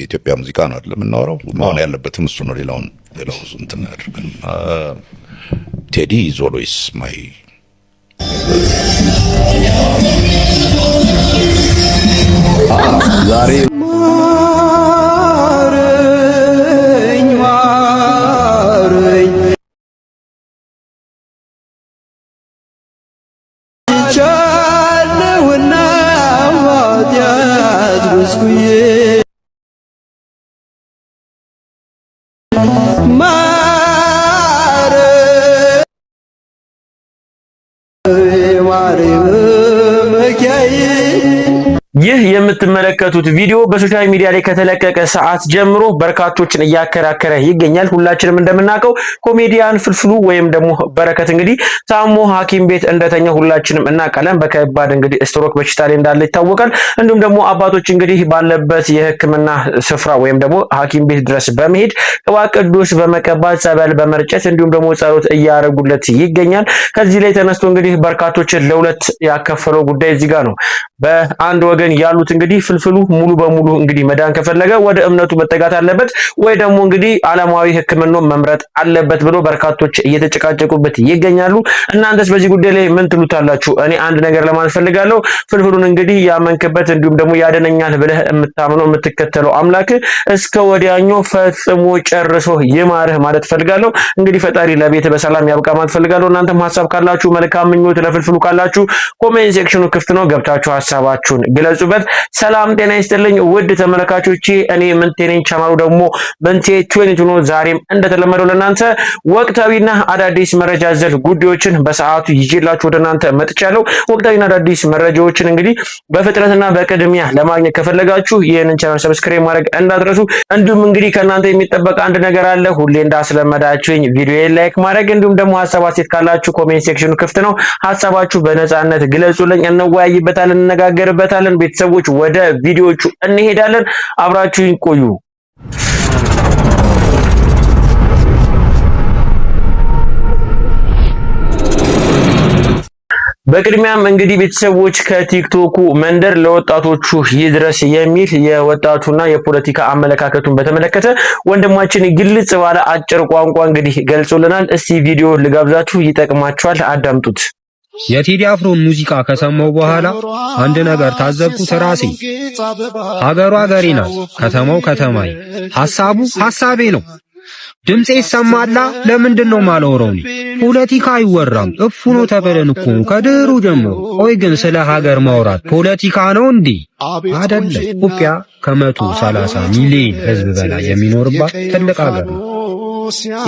ኢትዮጵያ ሙዚቃ ነው አይደል የምናወራው መሆን ያለበትም እሱ ነው ሌላው እንትን አድርገን ቴዲ is always my ዛሬ ይህ የምትመለከቱት ቪዲዮ በሶሻል ሚዲያ ላይ ከተለቀቀ ሰዓት ጀምሮ በርካቶችን እያከራከረ ይገኛል። ሁላችንም እንደምናውቀው ኮሜዲያን ፍልፍሉ ወይም ደግሞ በረከት እንግዲህ ታሞ ሐኪም ቤት እንደተኛ ሁላችንም እናውቃለን። በከባድ እንግዲህ ስትሮክ በሽታ ላይ እንዳለ ይታወቃል። እንዲሁም ደግሞ አባቶች እንግዲህ ባለበት የሕክምና ስፍራ ወይም ደግሞ ሐኪም ቤት ድረስ በመሄድ ቅባ ቅዱስ በመቀባት ጸበል በመርጨት እንዲሁም ደግሞ ጸሎት እያደረጉለት ይገኛል። ከዚህ ላይ ተነስቶ እንግዲህ በርካቶችን ለሁለት ያከፈለው ጉዳይ እዚህ ጋር ነው። በአንድ ወገን ያሉት እንግዲህ ፍልፍሉ ሙሉ በሙሉ እንግዲህ መዳን ከፈለገ ወደ እምነቱ መጠጋት አለበት ወይ ደግሞ እንግዲህ ዓለማዊ ሕክምናን መምረጥ አለበት ብሎ በርካቶች እየተጨቃጨቁበት ይገኛሉ። እናንተስ በዚህ ጉዳይ ላይ ምን ትሉታላችሁ? እኔ አንድ ነገር ለማለት ፈልጋለሁ። ፍልፍሉን እንግዲህ ያመንክበት እንዲሁም ደግሞ ያደነኛል ብለህ የምታምነው የምትከተለው አምላክ እስከ ወዲያኛው ፈጽሞ ጨርሶ ይማርህ ማለት ፈልጋለሁ። እንግዲህ ፈጣሪ ለቤት በሰላም ያብቃ ማለት ፈልጋለሁ። እናንተም ሐሳብ ካላችሁ መልካም ምኞት ለፍልፍሉ ካላችሁ ኮሜንት ሴክሽኑ ክፍት ነው፣ ገብታችሁ ሐሳባችሁን ግለጹበት። ሰላም ጤና ይስጥልኝ ውድ ተመልካቾቼ፣ እኔ ምንቴኔን ቻናሉ ደግሞ ምንቴ 22 ነው። ዛሬም እንደተለመደው ለእናንተ ወቅታዊና አዳዲስ መረጃ ዘል ጉዳዮችን በሰዓቱ ይዤላችሁ ወደ እናንተ መጥቻለሁ። ወቅታዊና አዳዲስ መረጃዎችን እንግዲህ በፍጥነትና በቅድሚያ ለማግኘት ከፈለጋችሁ ይህንን ቻናል ሰብስክራይብ ማድረግ እንዳትረሱ። እንዲሁም እንግዲህ ከእናንተ የሚጠበቅ አንድ ነገር አለ። ሁሌ እንዳስለመዳችሁኝ ቪዲዮዬን ላይክ ማድረግ እንዲሁም ደግሞ ሐሳብ አስተያየት ካላችሁ ኮሜንት ሴክሽኑ ክፍት ነው። ሐሳባችሁ በነጻነት ግለጹልኝ፣ እንወያይበታለን፣ እንነጋገርበታለን። ቤተሰቦች ወደ ቪዲዮቹ እንሄዳለን። አብራችሁኝ ቆዩ። በቅድሚያም እንግዲህ ቤተሰቦች ከቲክቶኩ መንደር ለወጣቶቹ ይድረስ የሚል የወጣቱና የፖለቲካ አመለካከቱን በተመለከተ ወንድማችን ግልጽ ባለ አጭር ቋንቋ እንግዲህ ገልጾልናል። እስቲ ቪዲዮ ልጋብዛችሁ፣ ይጠቅማችኋል፣ አዳምጡት። የቴዲ አፍሮን ሙዚቃ ከሰማው በኋላ አንድ ነገር ታዘብኩት ራሴ። ሀገሩ ሀገሬ ናት፣ ከተማው ከተማዬ፣ ሐሳቡ ሐሳቤ ነው። ድምጼ ይሰማላ። ለምንድን ነው ማላወራው? ፖለቲካ አይወራም እፉ ነው ተበለን እኮ ከድሩ ጀምሮ። ቆይ ግን ስለ ሀገር ማውራት ፖለቲካ ነው እንዴ? አይደለም። ኢትዮጵያ ከ130 ሚሊዮን ሕዝብ በላይ የሚኖርባት ትልቅ ሀገር ነው።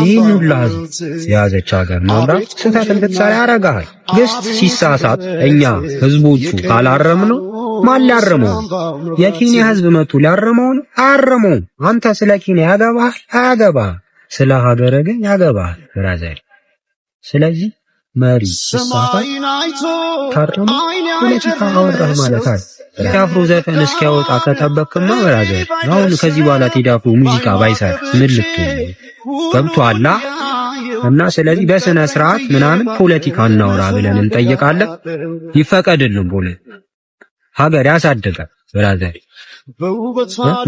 ይህን ሁላ ሕዝብ የያዘች ሀገር ነውና ስህተት እንድትሰራ ያደርግሃል። ግስት ሲሳሳት እኛ ሕዝቦቹ ካላረምነው ማን ሊያርመው? የኬንያ ሕዝብ መጥቶ ሊያርመው ነው? አያርመውም። አንተ ስለ ኬንያ ያገባህ አያገባህ፣ ስለ ሀገር ግን ያገባህ ብራዘር። ስለዚህ መሪ ሲሳሳት ታርሞ ፖለቲካ አወራህ ማለት አይደል? ቴዲ አፍሮ ዘፈን እስኪያወጣ ከጠበቅክማ ብራዘር፣ አሁን ከዚህ በኋላ ቴዲ አፍሮ ሙዚቃ ባይሰራ ምን ልትሆን ገብቶሃል? እና ስለዚህ በስነ ስርዓት ምናምን ፖለቲካ እናወራ ብለን እንጠይቃለን። ይፈቀድልን። ሀገር ያሳደጋል ብራዘር።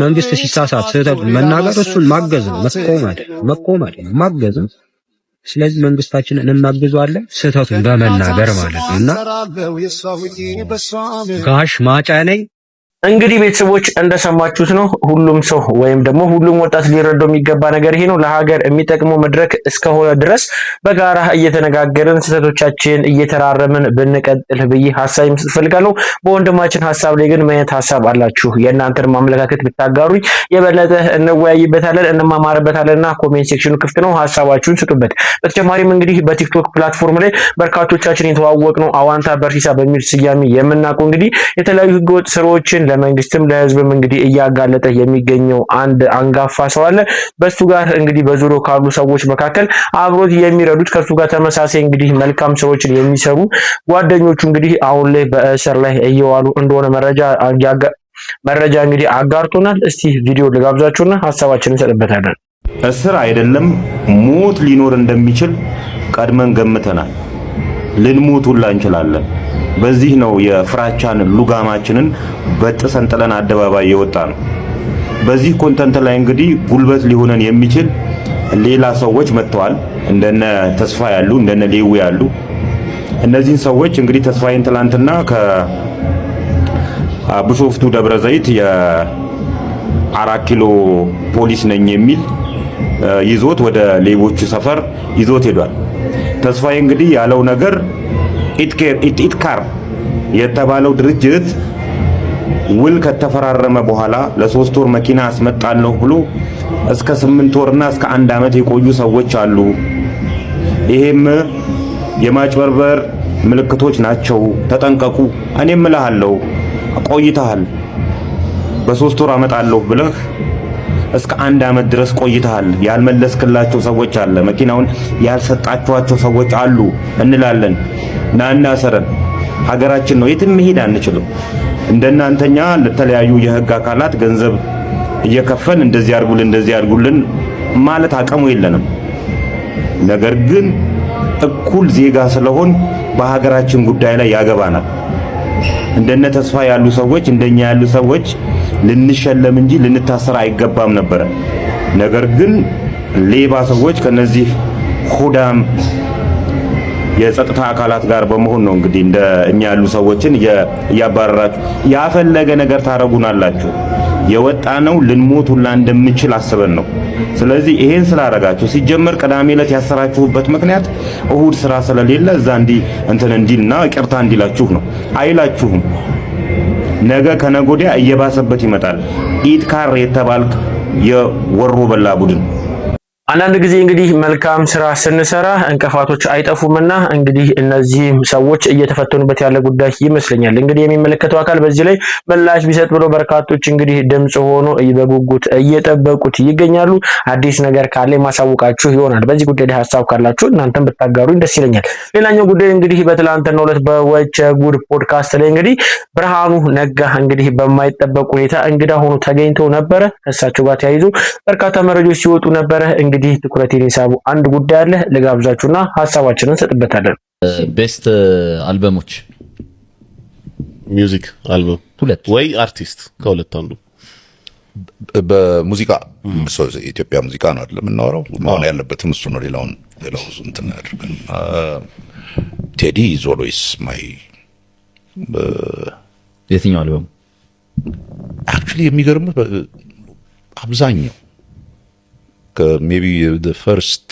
መንግስት ሲሳሳት ስህተቱን መናገር እሱን ማገዝ ነው፣ መቆም አይደለም ማገዝ ነው። ስለዚህ መንግስታችንን እናግዘዋለን ስህተቱን በመናገር ማለት ነው። እና ጋሽ ማጫ ነኝ። እንግዲህ ቤተሰቦች እንደሰማችሁት ነው። ሁሉም ሰው ወይም ደግሞ ሁሉም ወጣት ሊረዳው የሚገባ ነገር ይሄ ነው። ለሀገር የሚጠቅመው መድረክ እስከሆነ ድረስ በጋራ እየተነጋገርን ስህተቶቻችን እየተራረምን ብንቀጥል ብዬ ሀሳብ መስጠት ፈልጋለሁ። በወንድማችን ሀሳብ ላይ ግን ምን አይነት ሀሳብ አላችሁ? የእናንተን ማመለካከት ብታጋሩኝ የበለጠ እንወያይበታለን፣ እንማማርበታለንና ኮሜንት ሴክሽኑ ክፍት ነው። ሀሳባችሁን ስጡበት። በተጨማሪም እንግዲህ በቲክቶክ ፕላትፎርም ላይ በርካቶቻችን የተዋወቅ ነው አዋንታ በርሲሳ በሚል ስያሜ የምናውቀው እንግዲህ የተለያዩ ህገወጥ ስራዎችን ለመንግስትም ለህዝብም እንግዲህ እያጋለጠ የሚገኘው አንድ አንጋፋ ሰው አለ። በሱ ጋር እንግዲህ በዙሪያው ካሉ ሰዎች መካከል አብሮት የሚረዱት ከሱ ጋር ተመሳሳይ እንግዲህ መልካም ሰዎችን የሚሰሩ ጓደኞቹ እንግዲህ አሁን ላይ በእስር ላይ እየዋሉ እንደሆነ መረጃ እንግዲህ አጋርቶናል። እስቲ ቪዲዮ ልጋብዛችሁና ሐሳባችንን እንሰጥበታለን። እስር አይደለም ሞት ሊኖር እንደሚችል ቀድመን ገምተናል። ልንሞት ሁላ እንችላለን። በዚህ ነው የፍራቻን ሉጋማችንን በጥሰን ጥለን አደባባይ የወጣ ነው። በዚህ ኮንተንት ላይ እንግዲህ ጉልበት ሊሆነን የሚችል ሌላ ሰዎች መጥተዋል። እንደነ ተስፋ ያሉ እንደነ ሌዊ ያሉ እነዚህን ሰዎች እንግዲህ ተስፋዬን ትላንትና ከቢሾፍቱ ደብረ ዘይት የ4 ኪሎ ፖሊስ ነኝ የሚል ይዞት ወደ ሌቦቹ ሰፈር ይዞት ሄዷል። ተስፋዬ እንግዲህ ያለው ነገር ኢትካር የተባለው ድርጅት ውል ከተፈራረመ በኋላ ለ3 ወር መኪና አስመጣለሁ ብሎ እስከ 8 ወርና እስከ 1 ዓመት የቆዩ ሰዎች አሉ። ይሄም የማጭበርበር ምልክቶች ናቸው፣ ተጠንቀቁ። እኔም እልሃለሁ ቆይተሃል። በ3 ወር አመጣለሁ ብለህ እስከ 1 ዓመት ድረስ ቆይተሃል። ያልመለስክላቸው ሰዎች አለ፣ መኪናውን ያልሰጣችኋቸው ሰዎች አሉ እንላለን። ናና ሰረን ሀገራችን ነው፣ የትም መሄድ አንችልም። እንደናንተኛ ለተለያዩ የህግ አካላት ገንዘብ እየከፈን እንደዚህ አድርጉልን ማለት አቅሙ የለንም። ነገር ግን እኩል ዜጋ ስለሆን በሀገራችን ጉዳይ ላይ ያገባናል። እንደነ ተስፋ ያሉ ሰዎች እንደኛ ያሉ ሰዎች ልንሸለም እንጂ ልንታሰር አይገባም ነበር። ነገር ግን ሌባ ሰዎች ከነዚህ ሁዳም የጸጥታ አካላት ጋር በመሆን ነው እንግዲህ እንደ እኛ ያሉ ሰዎችን እያባረራችሁ ያፈለገ ነገር ታረጉናላችሁ። የወጣነው ልንሞት ሁላ እንደምንችል አስበን ነው። ስለዚህ ይሄን ስላረጋችሁ ሲጀመር ቅዳሜ ዕለት ያሰራችሁበት ምክንያት እሁድ ስራ ስለሌለ እዛ እንዲልና ይቅርታ እንዲላችሁ ነው። አይላችሁም። ነገ ከነጎዲያ እየባሰበት ይመጣል። ኢትካር የተባልክ የወሮ በላ ቡድን አንዳንድ ጊዜ እንግዲህ መልካም ስራ ስንሰራ እንቅፋቶች አይጠፉምና እንግዲህ እነዚህ ሰዎች እየተፈተኑበት ያለ ጉዳይ ይመስለኛል። እንግዲህ የሚመለከተው አካል በዚህ ላይ ምላሽ ቢሰጥ ብሎ በርካቶች እንግዲህ ድምጽ ሆኖ በጉጉት እየጠበቁት ይገኛሉ። አዲስ ነገር ካለ ማሳወቃችሁ ይሆናል። በዚህ ጉዳይ ላይ ሀሳብ ካላችሁ እናንተም ብታጋሩኝ ደስ ይለኛል። ሌላኛው ጉዳይ እንግዲህ በትላንትናው ዕለት በወቸ ጉድ ፖድካስት ላይ እንግዲህ ብርሃኑ ነጋ እንግዲህ በማይጠበቅ ሁኔታ እንግዳ ሆኖ ተገኝቶ ነበረ። ከእሳቸው ጋር ተያይዞ በርካታ መረጃዎች ሲወጡ ነበረ። እንግዲህ ትኩረቴን የሳቡ አንድ ጉዳይ አለ፣ ልጋብዛችሁና ሀሳባችንን እንሰጥበታለን። ቤስት አልበሞች ሚውዚክ አልበም ሁለት ወይ አርቲስት ከሁለት አንዱ በሙዚቃ ኢትዮጵያ ሙዚቃ ነው አይደል የምናወራው? መሆን ያለበትም እሱ ነው። ሌላው እንትን አድርገን ቴዲ ኢዝ ኦልዌይስ ማይ የትኛው አልበሙ አክቹሊ የሚገርምህ አብዛኛው ከሜቢ ፈርስት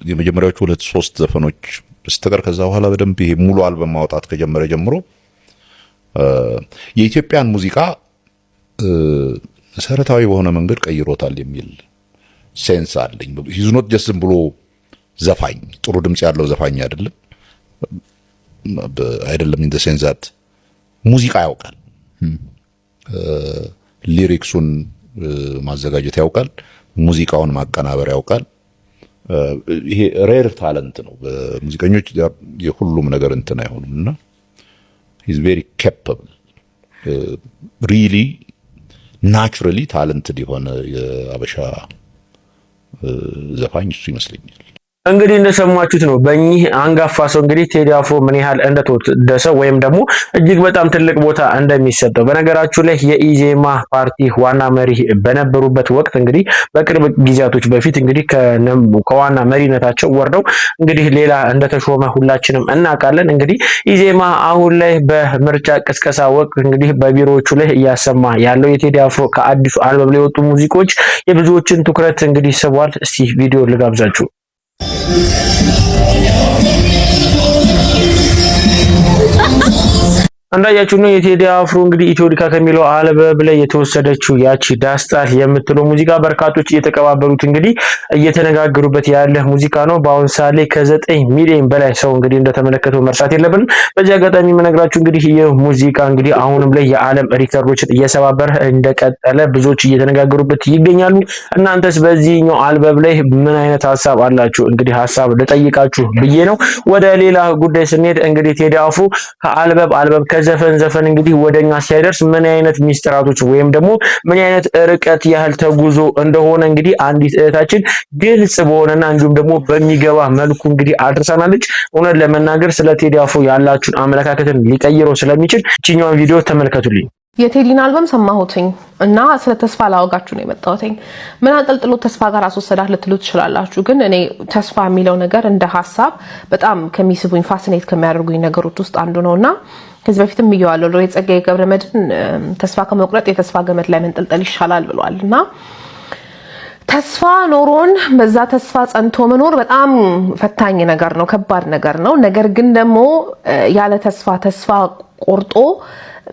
የመጀመሪያዎቹ 2-3 ዘፈኖች በስተቀር ከዛ በኋላ በደንብ ይሄ ሙሉ አልበም ማውጣት ከጀመረ ጀምሮ የኢትዮጵያን ሙዚቃ መሰረታዊ በሆነ መንገድ ቀይሮታል የሚል ሴንስ አለኝ። ሂዝ ኖት ጀስት ዝም ብሎ ዘፋኝ፣ ጥሩ ድምጽ ያለው ዘፋኝ አይደለም ኢን ዘ ሴንስ ዛት ሙዚቃ ያውቃል፣ ሊሪክሱን ማዘጋጀት ያውቃል፣ ሙዚቃውን ማቀናበር ያውቃል። ይሄ ሬር ታለንት ነው። በሙዚቀኞች የሁሉም ነገር እንትን አይሆኑምና he's very capable really naturally talented የሆነ የአበሻ ዘፋኝ እሱ ይመስለኛል። እንግዲህ እንደሰማችሁት ነው። በእኚህ አንጋፋ ሰው እንግዲህ ቴዲ አፍሮ ምን ያህል እንደተወደሰ ወይም ደግሞ እጅግ በጣም ትልቅ ቦታ እንደሚሰጠው በነገራችሁ ላይ የኢዜማ ፓርቲ ዋና መሪ በነበሩበት ወቅት እንግዲህ በቅርብ ጊዜያቶች በፊት እንግዲህ ከዋና መሪነታቸው ወርደው እንግዲህ ሌላ እንደተሾመ ሁላችንም እናውቃለን። እንግዲህ ኢዜማ አሁን ላይ በምርጫ ቅስቀሳ ወቅት እንግዲህ በቢሮዎቹ ላይ እያሰማ ያለው የቴዲ አፍሮ ከአዲሱ አልበም ላይ የወጡ ሙዚቃዎች የብዙዎችን ትኩረት እንግዲህ ስቧል። እስቲ ቪዲዮ ልጋብዛችሁ። እንዳያችሁ ነው የቴዲ አፍሮ እንግዲህ ኢትዮዲካ ከሚለው አልበም ላይ የተወሰደችው ያቺ ዳስጣል የምትለው ሙዚቃ በርካቶች እየተቀባበሉት እንግዲህ እየተነጋገሩበት ያለ ሙዚቃ ነው። በአሁን ሰዓት ላይ ከ9 ሚሊዮን በላይ ሰው እንግዲህ እንደተመለከተው መርሳት የለብንም። በዚህ አጋጣሚ የምነግራችሁ እንግዲህ ይህ ሙዚቃ እንግዲህ አሁንም ላይ የዓለም ሪከርዶችን እየሰባበረ እንደቀጠለ ብዙዎች እየተነጋገሩበት ይገኛሉ። እናንተስ በዚህኛው አልበም ላይ ምን አይነት ሀሳብ አላችሁ? እንግዲህ ሀሳብ ልጠይቃችሁ ብዬ ነው። ወደ ሌላ ጉዳይ ስንሄድ እንግዲህ ቴዲ አፍሮ ከአልበም ዘፈን እንግዲህ ወደኛ ሲያደርስ ምን አይነት ሚስጥራቶች ወይም ደግሞ ምን አይነት ርቀት ያህል ተጉዞ እንደሆነ እንግዲህ አንዲት እህታችን ግልጽ በሆነና እንዲሁም ደግሞ በሚገባ መልኩ እንግዲህ አድርሳናለች። እውነት ለመናገር ስለ ቴዲ አፍሮ ያላችሁን አመለካከትን ሊቀይረው ስለሚችል እቺኛውን ቪዲዮ ተመልከቱልኝ። የቴዲን አልበም ሰማሁትኝ እና ስለ ተስፋ ላወጋችሁ ነው የመጣሁትኝ። ምን አንጠልጥሎ ተስፋ ጋር አስወሰዳት ልትሉ ትችላላችሁ። ግን እኔ ተስፋ የሚለው ነገር እንደ ሐሳብ በጣም ከሚስቡኝ ፋሲኔት ከሚያደርጉኝ ነገሮች ውስጥ አንዱ ነውና ከዚህ በፊትም ይያዋለሁ ሎሬት ጸጋዬ ገብረመድህን ተስፋ ከመቁረጥ የተስፋ ገመድ ላይ መንጠልጠል ይሻላል ብለዋልና ተስፋ ኖሮን በዛ ተስፋ ጸንቶ መኖር በጣም ፈታኝ ነገር ነው፣ ከባድ ነገር ነው። ነገር ግን ደግሞ ያለ ተስፋ ቆርጦ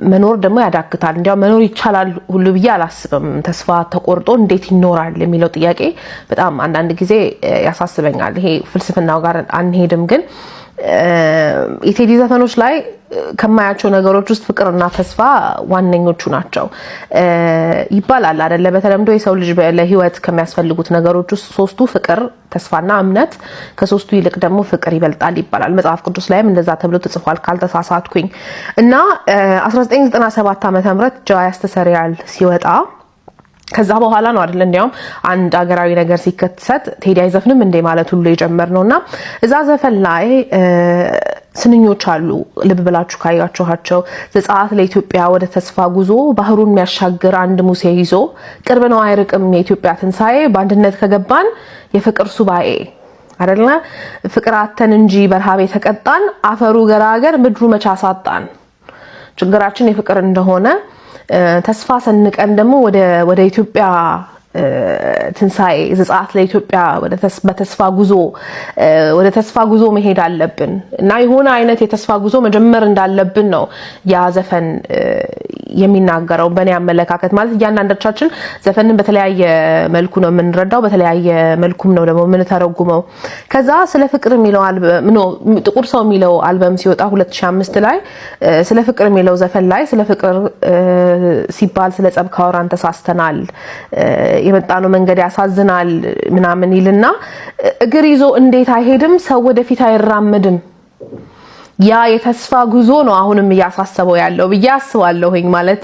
መኖር ደግሞ ያዳግታል። እንዲያው መኖር ይቻላል ሁሉ ብዬ አላስብም። ተስፋ ተቆርጦ እንዴት ይኖራል የሚለው ጥያቄ በጣም አንዳንድ ጊዜ ያሳስበኛል። ይሄ ፍልስፍናው ጋር አንሄድም፣ ግን የቴዲ ዘፈኖች ላይ ከማያቸው ነገሮች ውስጥ ፍቅርና ተስፋ ዋነኞቹ ናቸው ይባላል አይደለ? በተለምዶ የሰው ልጅ ለህይወት ከሚያስፈልጉት ነገሮች ውስጥ ሶስቱ ፍቅር፣ ተስፋና እምነት፣ ከሶስቱ ይልቅ ደግሞ ፍቅር ይበልጣል ይባላል። መጽሐፍ ቅዱስ ላይም እንደዛ ተብሎ ተጽፏል ካልተሳሳትኩኝ። እና 1997 ዓ.ም ጀዋ ያስተሰርያል ሲወጣ ከዛ በኋላ ነው አይደል እንዲያውም አንድ አገራዊ ነገር ሲከሰት ቴዲ አይዘፍንም እንደ ማለት ሁሉ የጀመርነውና እዛ ዘፈን ላይ ስንኞች አሉ። ልብ ብላችሁ ካያችኋቸው ዘጸአት ለኢትዮጵያ ወደ ተስፋ ጉዞ ባህሩን የሚያሻግር አንድ ሙሴ ይዞ ቅርብ ነው አይርቅም የኢትዮጵያ ትንሳኤ በአንድነት ከገባን የፍቅር ሱባኤ አይደለ? ፍቅር አተን እንጂ በረሃብ የተቀጣን አፈሩ ገራገር ምድሩ መቻሳጣን ችግራችን የፍቅር እንደሆነ ተስፋ ሰንቀን ደግሞ ወደ ኢትዮጵያ ትንሳኤ ዘጸአት ለኢትዮጵያ ወደ ተስፋ ጉዞ መሄድ አለብን እና የሆነ አይነት የተስፋ ጉዞ መጀመር እንዳለብን ነው ያ ዘፈን የሚናገረው። በእኔ አመለካከት ማለት እያንዳንዳችን ዘፈንን በተለያየ መልኩ ነው የምንረዳው፣ በተለያየ መልኩም ነው ደግሞ የምንተረጉመው። ከዛ ስለ ፍቅር የሚለው አልበም ነው ጥቁር ሰው የሚለው አልበም ሲወጣ 2005 ላይ ስለ ፍቅር የሚለው ዘፈን ላይ ስለ ፍቅር ሲባል ስለ ጸብ ካወራን ተሳስተናል፣ የመጣነው መንገድ ያሳዝናል ምናምን ይልና እግር ይዞ እንዴት አይሄድም ሰው ወደፊት አይራመድም። ያ የተስፋ ጉዞ ነው አሁንም እያሳሰበው ያለው ብዬ አስባለሁኝ። ማለት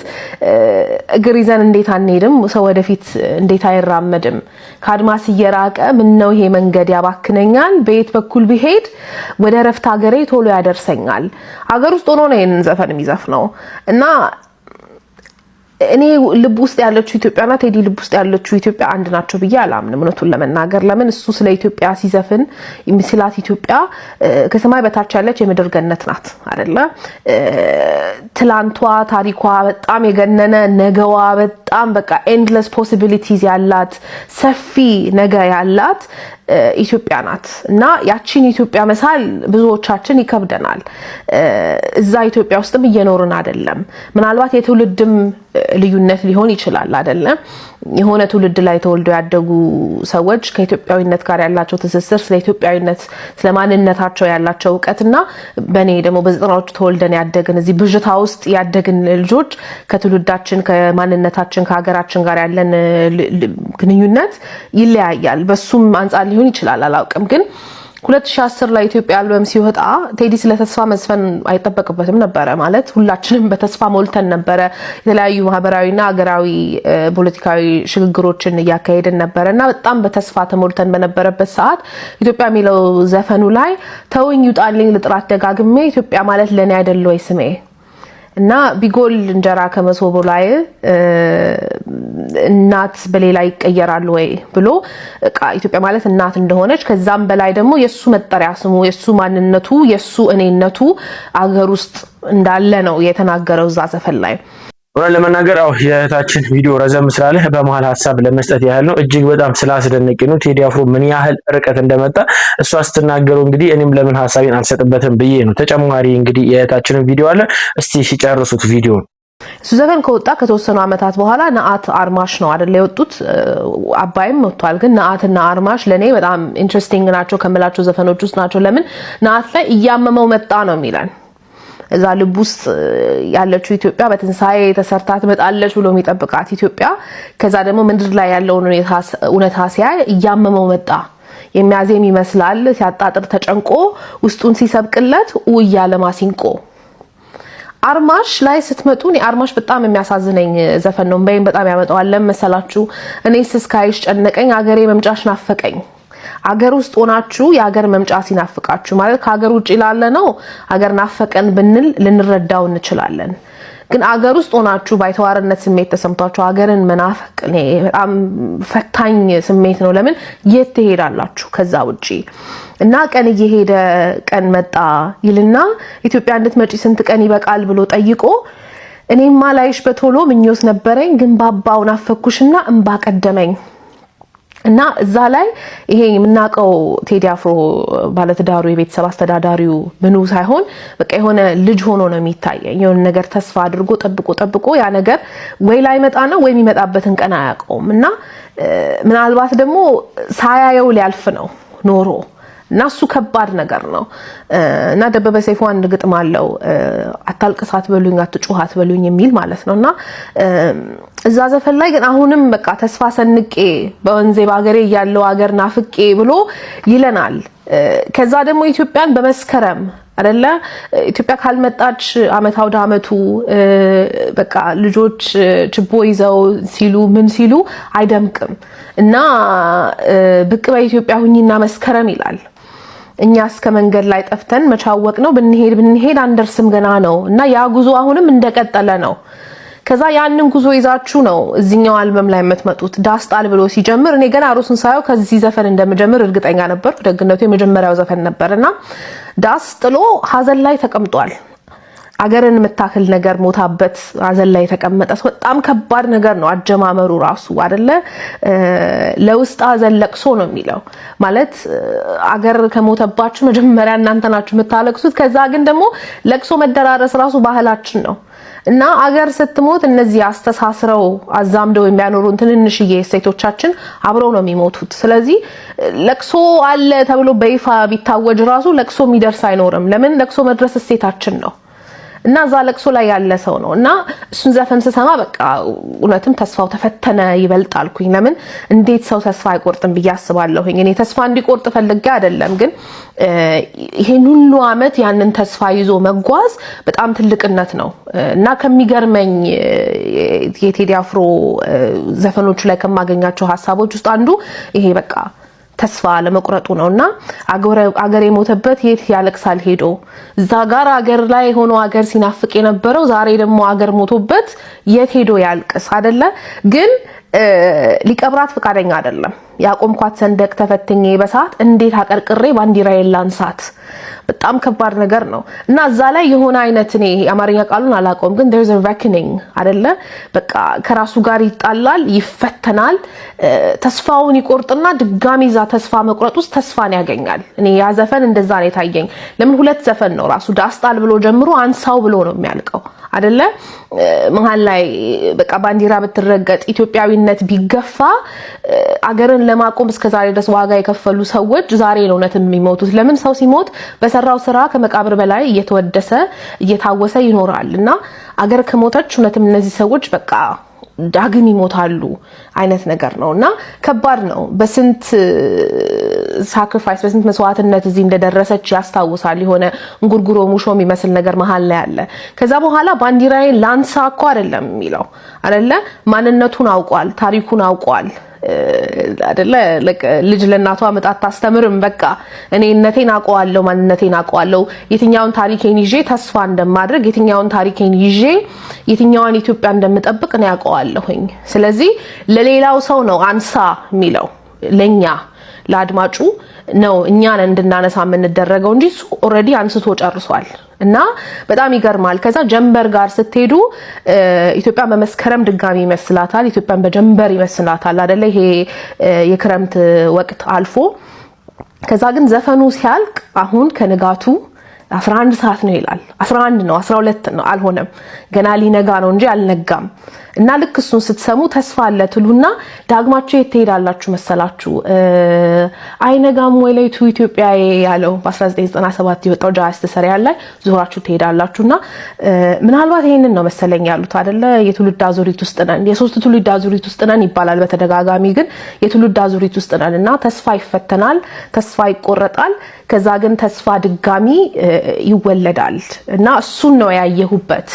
እግር ይዘን እንዴት አንሄድም ሰው ወደፊት እንዴት አይራመድም። ከአድማስ እየራቀ ምን ነው ይሄ መንገድ ያባክነኛል፣ በየት በኩል ቢሄድ ወደ ረፍት ሀገሬ ቶሎ ያደርሰኛል። ሀገር ውስጥ ሆኖ ነው ይሄንን ዘፈን የሚዘፍነው እና እኔ ልብ ውስጥ ያለችው ኢትዮጵያና ቴዲ ልብ ውስጥ ያለችው ኢትዮጵያ አንድ ናቸው ብዬ አላምንም እውነቱን ለመናገር። ለምን እሱ ስለ ኢትዮጵያ ሲዘፍን ምስላት ኢትዮጵያ ከሰማይ በታች ያለች የምድር ገነት ናት አይደለ? ትላንቷ ታሪኳ በጣም የገነነ ነገዋ በጣም በቃ ኤንድለስ ፖሲቢሊቲስ ያላት ሰፊ ነገ ያላት ኢትዮጵያ ናት እና ያቺን ኢትዮጵያ መሳል ብዙዎቻችን ይከብደናል። እዛ ኢትዮጵያ ውስጥም እየኖርን አይደለም። ምናልባት የትውልድም ልዩነት ሊሆን ይችላል አይደለም? የሆነ ትውልድ ላይ ተወልደው ያደጉ ሰዎች ከኢትዮጵያዊነት ጋር ያላቸው ትስስር ስለ ኢትዮጵያዊነት ስለ ማንነታቸው ያላቸው ዕውቀትና በኔ ደግሞ በዘጠናዎቹ ተወልደን ያደግን እዚህ ብዥታ ውስጥ ያደግን ልጆች ከትውልዳችን ከማንነታችን ከሀገራችን ጋር ያለን ግንኙነት ይለያያል። በሱም አንጻር ሊሆን ይችላል አላውቅም። ግን 2010 ላይ ኢትዮጵያ አልበም ሲወጣ ቴዲ ስለ ተስፋ መዝፈን አይጠበቅበትም ነበረ። ማለት ሁላችንም በተስፋ ሞልተን ነበረ። የተለያዩ ማህበራዊና ሀገራዊ ፖለቲካዊ ሽግግሮችን እያካሄድን ነበረና በጣም በተስፋ ተሞልተን በነበረበት ሰዓት ኢትዮጵያ የሚለው ዘፈኑ ላይ ተውኝ ይውጣልኝ ልጥራት ደጋግሜ ኢትዮጵያ ማለት ለኔ አይደል ወይ ስሜ እና ቢጎል እንጀራ ከመሶቡ ላይ እናት በሌላ ይቀየራል ወይ ብሎ ኢትዮጵያ ማለት እናት እንደሆነች ከዛም በላይ ደግሞ የሱ መጠሪያ ስሙ የሱ ማንነቱ የሱ እኔነቱ አገር ውስጥ እንዳለ ነው የተናገረው እዛ ዘፈን ላይ። ለመናገር የታችን ቪዲዮ ረዘም ስላለ በመሃል ሀሳብ ለመስጠት ያህል ነው። እጅግ በጣም ስላስደነቂ ነው ቴዲ አፍሮ ምን ያህል ርቀት እንደመጣ እሷ ስትናገረው እንግዲህ እኔም ለምን ሀሳቤን አልሰጥበትም ብዬ ነው። ተጨማሪ እንግዲህ የታችንን ቪዲዮ አለ፣ እስቲ ሲጨርሱት ቪዲዮ። እሱ ዘፈን ከወጣ ከተወሰኑ አመታት በኋላ ነአት አርማሽ ነው አይደል የወጡት። አባይም ወጥቷል። ግን ነአትና አርማሽ ለኔ በጣም ኢንትረስቲንግ ናቸው ከመላቸው ዘፈኖች ውስጥ ናቸው። ለምን ነአት ላይ እያመመው መጣ ነው የሚለን እዛ ልብ ውስጥ ያለችው ኢትዮጵያ በትንሳኤ ተሰርታ ትመጣለች ብሎ የሚጠብቃት ኢትዮጵያ ከዛ ደግሞ ምድር ላይ ያለውን እውነታ ሲያይ እያመመው መጣ። የሚያዜም ይመስላል ሲያጣጥር ተጨንቆ ውስጡን ሲሰብቅለት እያለ ማሲንቆ። አርማሽ ላይ ስትመጡ አርማሽ በጣም የሚያሳዝነኝ ዘፈን ነው። በጣም ያመጣዋል። ለምሳላችሁ እኔስ እስካይሽ ጨነቀኝ አገሬ መምጫሽ ናፈቀኝ። አገር ውስጥ ሆናችሁ የሀገር መምጫ ሲናፍቃችሁ ማለት ከሀገር ውጭ ላለ ነው ሀገር ናፈቀን ብንል ልንረዳው እንችላለን። ግን አገር ውስጥ ሆናችሁ ባይተዋርነት ስሜት ተሰምቷችሁ አገርን መናፈቅ በጣም ፈታኝ ስሜት ነው። ለምን የት ትሄዳላችሁ ከዛ ውጪ? እና ቀን እየሄደ ቀን መጣ ይልና ኢትዮጵያ እንድትመጪ ስንት ቀን ይበቃል ብሎ ጠይቆ እኔማ ላይሽ በቶሎ ምኞት ነበረኝ ግን ባባው ናፈኩሽና እንባ ቀደመኝ። እና እዛ ላይ ይሄ የምናቀው ቴዲ አፍሮ ባለትዳሩ የቤተሰብ አስተዳዳሪው ምኑ ሳይሆን በቃ የሆነ ልጅ ሆኖ ነው የሚታየኝ። የሆነ ነገር ተስፋ አድርጎ ጠብቆ ያ ነገር ወይ ላይ መጣ ነው ወይ የሚመጣበትን ቀን አያውቀውም። እና ምናልባት ደግሞ ሳያየው ሊያልፍ ነው ኖሮ እና እሱ ከባድ ነገር ነው። እና ደበበ ሰይፉ አንድ ግጥም አለው አታልቅሳት በሉኝ አትጩሃት በሉኝ የሚል ማለት ነውና እዛ ዘፈን ላይ ግን አሁንም በቃ ተስፋ ሰንቄ በወንዜ ባገሬ ያለው አገር ናፍቄ ብሎ ይለናል። ከዛ ደግሞ ኢትዮጵያን በመስከረም አይደለ ኢትዮጵያ ካልመጣች አመት አውደ አመቱ በቃ ልጆች ችቦ ይዘው ሲሉ ምን ሲሉ አይደምቅም እና ብቅ በኢትዮጵያ ሁኚና መስከረም ይላል። እኛ እስከ መንገድ ላይ ጠፍተን መቻወቅ ነው ብንሄድ አንደርስም ገና ነው እና ያ ጉዞ አሁንም እንደቀጠለ ነው። ከዛ ያንን ጉዞ ይዛችሁ ነው እዚህኛው አልበም ላይ የምትመጡት። ዳስጣል ብሎ ሲጀምር እኔ ገና ሩስን ሳየው ከዚህ ዘፈን እንደምጀምር እርግጠኛ ነበርኩ። ደግነቱ የመጀመሪያው ዘፈን ነበርና ዳስጥሎ ሀዘን ላይ ተቀምጧል። አገርን የምታክል ነገር ሞታበት ሀዘን ላይ ተቀመጠ። በጣም ከባድ ነገር ነው አጀማመሩ ራሱ አይደለ? ለውስጥ ሀዘን ለቅሶ ነው የሚለው ማለት አገር ከሞተባችሁ መጀመሪያ እናንተ ናችሁ የምታለቅሱት። ከዛ ግን ደግሞ ለቅሶ መደራረስ ራሱ ባህላችን ነው እና አገር ስትሞት እነዚህ አስተሳስረው አዛምደው የሚያኖሩን ትንንሽዬ ሴቶቻችን አብረው ነው የሚሞቱት። ስለዚህ ለቅሶ አለ ተብሎ በይፋ ቢታወጅ ራሱ ለቅሶ የሚደርስ አይኖርም። ለምን? ለቅሶ መድረስ እሴታችን ነው እና እዛ ለቅሶ ላይ ያለ ሰው ነው እና እሱን ዘፈን ስሰማ በቃ እውነትም ተስፋው ተፈተነ ይበልጣልኩኝ። ለምን እንዴት ሰው ተስፋ አይቆርጥም ብዬ አስባለሁኝ። እኔ ተስፋ እንዲቆርጥ ፈልጌ አይደለም፣ ግን ይሄን ሁሉ አመት ያንን ተስፋ ይዞ መጓዝ በጣም ትልቅነት ነው እና ከሚገርመኝ የቴዲ አፍሮ ዘፈኖቹ ላይ ከማገኛቸው ሐሳቦች ውስጥ አንዱ ይሄ በቃ ተስፋ ለመቁረጡ ነውና አገር የሞተበት የት ያለቅሳል ሄዶ እዛ ጋር አገር ላይ ሆኖ አገር ሲናፍቅ የነበረው ዛሬ ደግሞ አገር ሞቶበት የት ሄዶ ያልቅስ አይደለ? ግን ሊቀብራት ፈቃደኛ አይደለም። ያቆምኳት ሰንደቅ ተፈትኜ በሳት እንዴት አቀርቅሬ ባንዲራዬን ላንሳት። በጣም ከባድ ነገር ነው እና እዛ ላይ የሆነ አይነት እኔ አማርኛ ቃሉን አላውቀውም፣ ግን there's a reckoning አይደለ? በቃ ከራሱ ጋር ይጣላል፣ ይፈተናል፣ ተስፋውን ይቆርጥና ድጋሚ ዛ ተስፋ መቁረጥ ውስጥ ተስፋን ያገኛል። እኔ ያ ዘፈን እንደዛ ነው የታየኝ። ለምን ሁለት ዘፈን ነው ራሱ ዳስጣል ብሎ ጀምሮ አንሳው ብሎ ነው የሚያልቀው አይደለ? መሃል ላይ በቃ ባንዲራ ብትረገጥ ኢትዮጵያዊነት ቢገፋ አገርን ለማቆም እስከዛሬ ድረስ ዋጋ የከፈሉ ሰዎች ዛሬ ነው እውነትም የሚሞቱት። ለምን? ሰው ሲሞት በሰራው ስራ ከመቃብር በላይ እየተወደሰ እየታወሰ ይኖራል እና አገር ከሞተች እውነትም እነዚህ ሰዎች በቃ ዳግም ይሞታሉ አይነት ነገር ነውና ከባድ ነው። በስንት ሳክሪፋይስ በስንት መስዋዕትነት እዚህ እንደደረሰች ያስታውሳል። የሆነ እንጉርጉሮ ሙሾ የሚመስል ነገር መሃል ላይ አለ። ከዛ በኋላ ባንዲራዬን ላንሳ እኮ አይደለም የሚለው አይደለ? ማንነቱን አውቋል፣ ታሪኩን አውቋል አይደለ? ልጅ ለእናቷ መጣት ታስተምርም። በቃ እኔነቴን አውቀዋለሁ፣ ማንነቴን አውቀዋለሁ፣ የትኛውን ታሪኬን ይዤ ተስፋ እንደማድረግ፣ የትኛውን ታሪኬን ይዤ የትኛውን ኢትዮጵያ እንደምጠብቅ ነው ያውቀዋለሁኝ። ስለዚህ ለሌላው ሰው ነው አንሳ የሚለው፣ ለኛ ለአድማጩ ነው እኛን እንድናነሳ የምንደረገው እንጂ እሱ ኦልሬዲ አንስቶ ጨርሷል። እና በጣም ይገርማል። ከዛ ጀንበር ጋር ስትሄዱ ኢትዮጵያ በመስከረም ድጋሚ ይመስላታል፣ ኢትዮጵያን በጀንበር ይመስላታል አይደለ? ይሄ የክረምት ወቅት አልፎ ከዛ ግን ዘፈኑ ሲያልቅ አሁን ከንጋቱ 11 ሰዓት ነው ይላል። 11 ነው 12 ነው አልሆነም፣ ገና ሊነጋ ነው እንጂ አልነጋም። እና ልክ እሱን ስትሰሙ ተስፋ አለ ትሉና ዳግማችሁ የት ትሄዳላችሁ መሰላችሁ? አይነጋም ወይ ለይቱ ኢትዮጵያ ያለው በ1997 የወጣው ጃዝ ተሰሪያል ላይ ዙራችሁ ትሄዳላችሁና ምናልባት ይሄንን ነው መሰለኝ ያሉት አይደለ? የትውልድ አዙሪት ውስጥ ነን፣ የሶስት ትውልድ አዙሪት ውስጥ ነን ይባላል በተደጋጋሚ፣ ግን የትውልድ አዙሪት ውስጥ ነን እና ተስፋ ይፈተናል፣ ተስፋ ይቆረጣል፣ ከዛ ግን ተስፋ ድጋሚ ይወለዳል እና እሱን ነው ያየሁበት።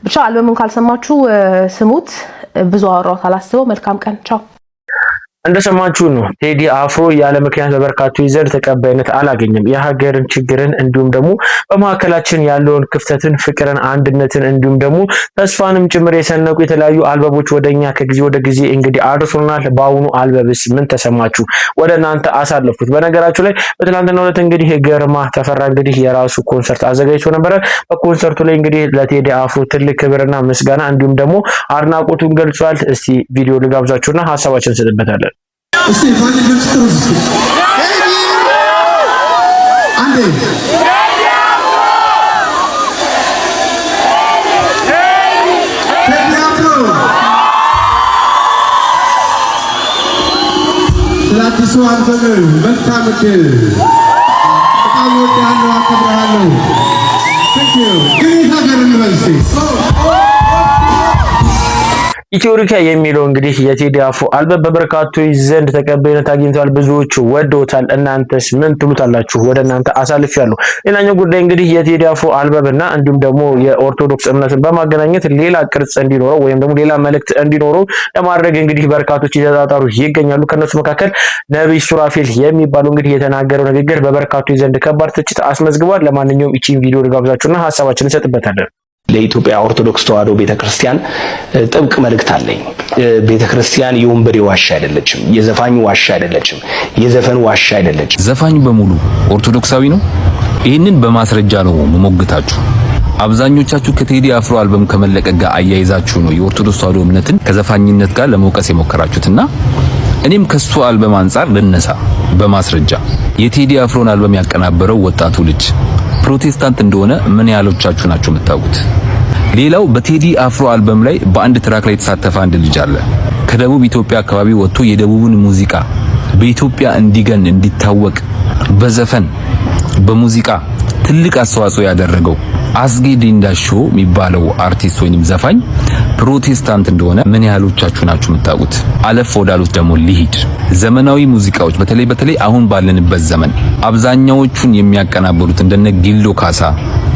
ብቻ አልበሙን ካልሰማችሁ ስሙት። ብዙ አወራሁት አላስበው። መልካም ቀን። ቻው። እንደሰማችሁ ነው ቴዲ አፍሮ ያለ ምክንያት በበርካቶች ዘንድ ተቀባይነት አላገኘም። የሀገርን ችግርን እንዲሁም ደግሞ በመካከላችን ያለውን ክፍተትን፣ ፍቅርን፣ አንድነትን እንዲሁም ደግሞ ተስፋንም ጭምር የሰነቁ የተለያዩ አልበሞች ወደኛ ከጊዜ ወደ ጊዜ እንግዲህ አድርሶናል። በአሁኑ አልበምስ ምን ተሰማችሁ? ወደ እናንተ አሳለፍኩት። በነገራችሁ ላይ በትናንትናው ዕለት እንግዲህ ግርማ ተፈራ እንግዲህ የራሱ ኮንሰርት አዘጋጅቶ ነበረ። በኮንሰርቱ ላይ እንግዲህ ለቴዲ አፍሮ ትልቅ ክብርና ምስጋና እንዲሁም ደግሞ አድናቆቱን ገልጿል። እስቲ ቪዲዮ ልጋብዛችሁና ሀሳባችን እንሰጥበታለን። እስቲ ማን ልትጥሩስ አንዴ ለአዲሱ አልበም መልካም ዕድል። በጣም ወዳለሁ፣ አከብርሃለሁ። ግን ሀገር እንበልሴ ኢትዮሪካ የሚለው እንግዲህ የቴዲ አፍሮ አልበም በበርካቶች ዘንድ ተቀባይነት አግኝቷል። ብዙዎቹ ወደውታል። እናንተስ ምን ትሉታላችሁ? ወደ እናንተ አሳልፌያለሁ። ሌላኛው ጉዳይ እንግዲህ የቴዲ አፍሮ አልበምና እንዲሁም ደግሞ የኦርቶዶክስ እምነትን በማገናኘት ሌላ ቅርጽ እንዲኖረው ወይም ደግሞ ሌላ መልእክት እንዲኖረው ለማድረግ እንግዲህ በርካቶች እየተጣጣሩ ይገኛሉ። ከነሱ መካከል ነብይ ሱራፌል የሚባለው እንግዲህ የተናገረው ንግግር በበርካቶች ዘንድ ከባድ ትችት አስመዝግቧል። ለማንኛውም ይቺን ቪዲዮ ልጋብዛችሁና ሀሳባችንን እንሰጥበታለን። ለኢትዮጵያ ኦርቶዶክስ ተዋሕዶ ቤተክርስቲያን ጥብቅ መልእክት አለኝ። ቤተክርስቲያን የወንበዴ ዋሻ አይደለችም፣ የዘፋኝ ዋሻ አይደለችም፣ የዘፈን ዋሻ አይደለችም። ዘፋኝ በሙሉ ኦርቶዶክሳዊ ነው። ይህንን በማስረጃ ነው መሞግታችሁ። አብዛኞቻችሁ ከቴዲ አፍሮ አልበም ከመለቀቅ ጋር አያይዛችሁ ነው የኦርቶዶክስ ተዋሕዶ እምነትን ከዘፋኝነት ጋር ለመውቀስ የሞከራችሁትና እኔም ከሱ አልበም አንጻር ልነሳ በማስረጃ። የቴዲ አፍሮን አልበም ያቀናበረው ወጣቱ ልጅ ፕሮቴስታንት እንደሆነ ምን ያህሎቻችሁ ናችሁ የምታውቁት? ሌላው በቴዲ አፍሮ አልበም ላይ በአንድ ትራክ ላይ የተሳተፈ አንድ ልጅ አለ። ከደቡብ ኢትዮጵያ አካባቢ ወጥቶ የደቡብን ሙዚቃ በኢትዮጵያ እንዲገን እንዲታወቅ በዘፈን በሙዚቃ ትልቅ አስተዋጽኦ ያደረገው አስጌ ዲንዳሾ የሚባለው አርቲስት ወይንም ዘፋኝ ፕሮቴስታንት እንደሆነ ምን ያህሎቻችሁ ናችሁ የምታውቁት? አለፍ ወዳሉት ደግሞ ሊሂድ ዘመናዊ ሙዚቃዎች በተለይ አሁን ባለንበት ዘመን አብዛኛዎቹን የሚያቀናብሩት እንደነ ጊሎ ካሳ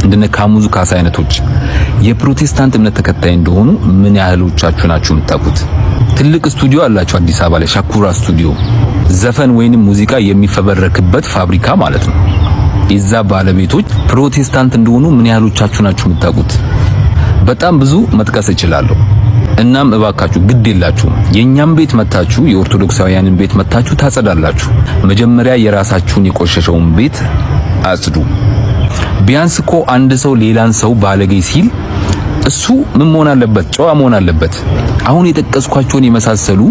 እንደነ ካሙዙ ካሳ አይነቶች የፕሮቴስታንት እምነት ተከታይ እንደሆኑ ምን ያህሎቻችሁ ናችሁ የምታውቁት? ትልቅ ስቱዲዮ አላቸው አዲስ አበባ ላይ ሻኩራ ስቱዲዮ፣ ዘፈን ወይንም ሙዚቃ የሚፈበረክበት ፋብሪካ ማለት ነው። የዛ ባለቤቶች ፕሮቴስታንት እንደሆኑ ምን ያህሎቻችሁ ናችሁ የምታውቁት? በጣም ብዙ መጥቀስ እችላለሁ። እናም እባካችሁ ግድ የላችሁ የኛም ቤት መታችሁ የኦርቶዶክሳውያንን ቤት መታችሁ ታጸዳላችሁ። መጀመሪያ የራሳችሁን የቆሸሸውን ቤት አጽዱ። ቢያንስ እኮ አንድ ሰው ሌላን ሰው ባለጌ ሲል እሱ ምን መሆን አለበት? ጨዋ መሆን አለበት። አሁን የጠቀስኳቸውን የመሳሰሉ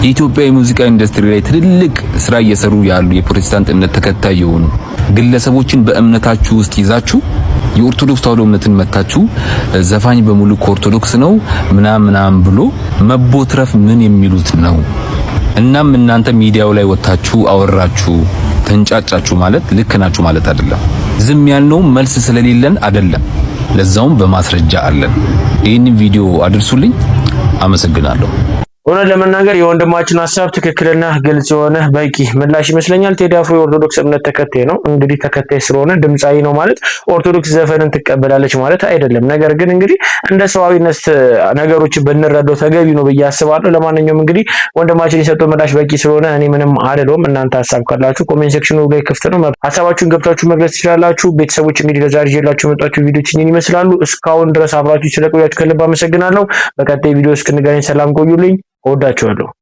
የኢትዮጵያ የሙዚቃ ኢንዱስትሪ ላይ ትልልቅ ስራ እየሰሩ ያሉ የፕሮቴስታንት እምነት ተከታይ የሆኑ ግለሰቦችን በእምነታችሁ ውስጥ ይዛችሁ የኦርቶዶክስ ተዋሕዶ እምነትን መታችሁ ዘፋኝ በሙሉ ከኦርቶዶክስ ነው ምናምን ብሎ መቦትረፍ ምን የሚሉት ነው? እናም እናንተ ሚዲያው ላይ ወጣችሁ አወራችሁ ተንጫጫችሁ ማለት ልክ ናችሁ ማለት አይደለም። ዝም ያልነው መልስ ስለሌለን አይደለም፣ ለዛውም በማስረጃ አለን። ይህንን ቪዲዮ አድርሱልኝ። አመሰግናለሁ። እውነት ለመናገር የወንድማችን ሀሳብ ትክክልና ግልጽ የሆነ በቂ ምላሽ ይመስለኛል። ቴዲ አፍሮ የኦርቶዶክስ እምነት ተከታይ ነው። እንግዲህ ተከታይ ስለሆነ ድምጻዊ ነው ማለት ኦርቶዶክስ ዘፈንን ትቀበላለች ማለት አይደለም። ነገር ግን እንግዲህ እንደ ሰዋዊነት ነገሮችን ብንረዳው ተገቢ ነው ብዬ አስባለሁ። ለማንኛውም እንግዲህ ወንድማችን የሰጠው ምላሽ በቂ ስለሆነ እኔ ምንም አይደለም። እናንተ ሀሳብ ካላችሁ ኮሜንት ሴክሽኑ ላይ ክፍት ነው። ሀሳባችሁን ገብታችሁ መግለጽ ትችላላችሁ። ቤተሰቦች እንግዲህ ለዛሬ ይዤላችሁ የመጣችሁ ቪዲዮዎች እኚህን ይመስላሉ። እስካሁን ድረስ አብራችሁ ስለቆያችሁ ከልብ አመሰግናለሁ። በቀጣይ ቪዲዮ እስክንገናኝ ሰላም ቆዩልኝ። እወዳችኋለሁ።